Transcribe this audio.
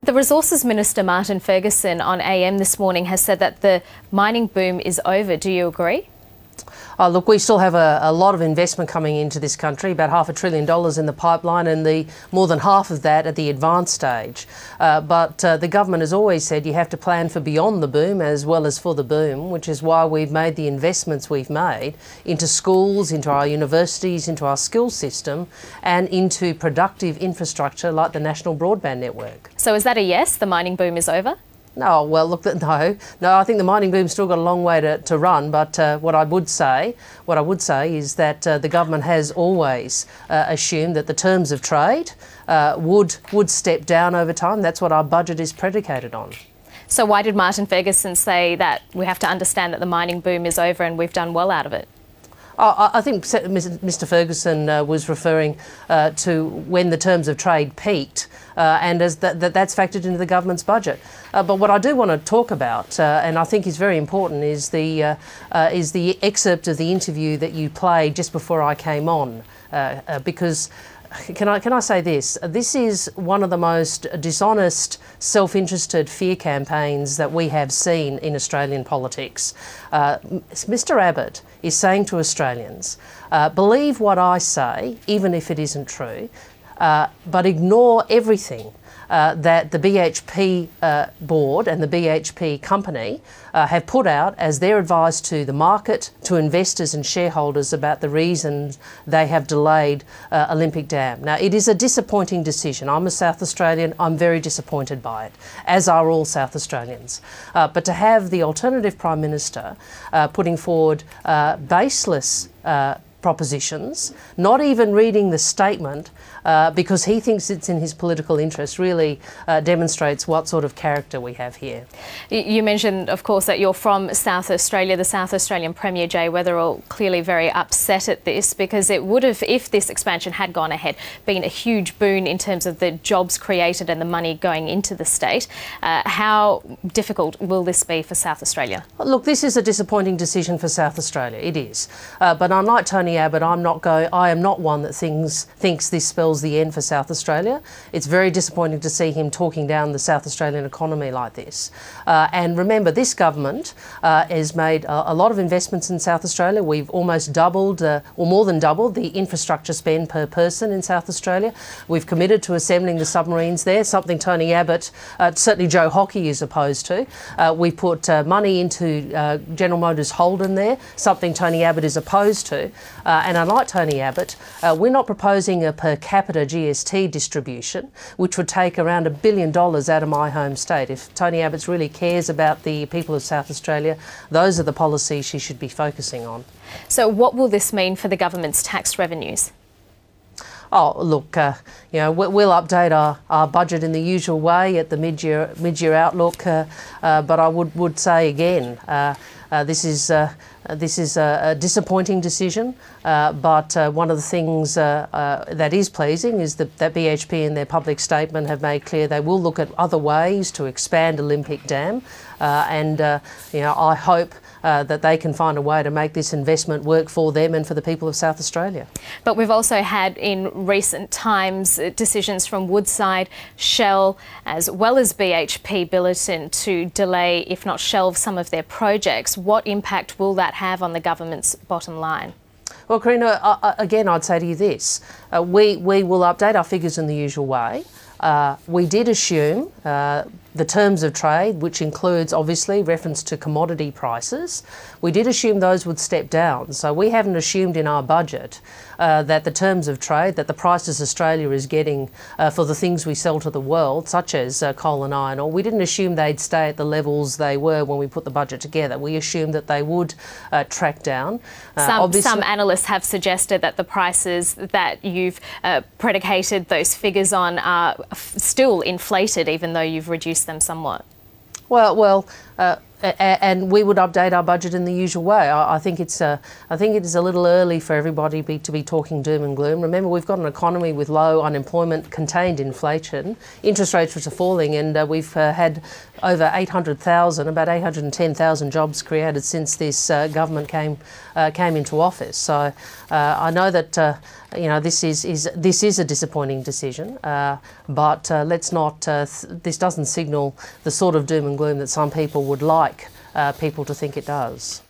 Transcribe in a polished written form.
The Resources Minister Martin Ferguson on AM this morning has said that the mining boom is over. Do you agree? Look, we still have a lot of investment coming into this country, about $500 billion in the pipeline, and more than half of that at the advanced stage. But the government has always said you have to plan for beyond the boom as well as for the boom, which is why we've made the investments we've made into schools, into our universities, into our skills system, and into productive infrastructure like the National Broadband Network. So is that a yes, the mining boom is over? No, well, look, no. I think the mining boom's still got a long way to run. But what I would say is that the government has always assumed that the terms of trade would step down over time. That's what our budget is predicated on. So why did Martin Ferguson say that we have to understand that the mining boom is over and we've done well out of it? I think Mr Ferguson was referring to when the terms of trade peaked, and as that's factored into the government's budget. But what I do want to talk about, and I think is very important, is the excerpt of the interview that you played just before I came on, because. Can I say this? This is one of the most dishonest, self-interested fear campaigns that we have seen in Australian politics. Mr Abbott is saying to Australians, believe what I say, even if it isn't true, but ignore everything that the BHP board and the BHP company have put out as their advice to the market, to investors and shareholders about the reasons they have delayed Olympic Dam. Now, it is a disappointing decision. I'm a South Australian. I'm very disappointed by it, as are all South Australians. But to have the alternative Prime Minister putting forward baseless propositions, not even reading the statement because he thinks it's in his political interest, really demonstrates what sort of character we have here. You mentioned, of course, that you're from South Australia. The South Australian Premier Jay Weatherill clearly very upset at this, because it would have, if this expansion had gone ahead, been a huge boon in terms of the jobs created and the money going into the state. How difficult will this be for South Australia? Look, this is a disappointing decision for South Australia. It is. But unlike Tony Abbott, I am not one that thinks this spells the end for South Australia. It's very disappointing to see him talking down the South Australian economy like this. And remember, this government has made a lot of investments in South Australia. We've almost doubled, or more than doubled, the infrastructure spend per person in South Australia. We've committed to assembling the submarines there, something Tony Abbott, certainly Joe Hockey, is opposed to. We put money into General Motors Holden there, something Tony Abbott is opposed to. And unlike Tony Abbott, we're not proposing a per capita GST distribution, which would take around $1 billion out of my home state. If Tony Abbott really cares about the people of South Australia, those are the policies she should be focusing on. So what will this mean for the government's tax revenues? Oh, look, you know, we'll update our budget in the usual way at the mid-year outlook, but I would say again, this is a disappointing decision, but one of the things that is pleasing is that BHP in their public statement have made clear they will look at other ways to expand Olympic Dam, and you know, I hope that they can find a way to make this investment work for them and for the people of South Australia. But we've also had in recent times decisions from Woodside, Shell, as well as BHP Billiton to delay, if not shelve, some of their projects. What impact will that have on the government's bottom line? Well, Karina, again, I'd say to you this. We will update our figures in the usual way. We did assume the terms of trade, which includes obviously reference to commodity prices, we did assume those would step down. So we haven't assumed in our budget that the terms of trade, that the prices Australia is getting for the things we sell to the world, such as coal and iron ore, we didn't assume they'd stay at the levels they were when we put the budget together. We assumed that they would track down. Some analysts have suggested that the prices that you've predicated those figures on are still inflated, even though you've reduced them somewhat. Well, and we would update our budget in the usual way. I think it is a little early for everybody to be talking doom and gloom. Remember, we've got an economy with low unemployment, contained inflation, interest rates which are falling, and we've had over 800,000, about 810,000 jobs created since this government came into office. So I know that this is a disappointing decision, but let's not. This doesn't signal the sort of doom and gloom that some people would like people to think it does.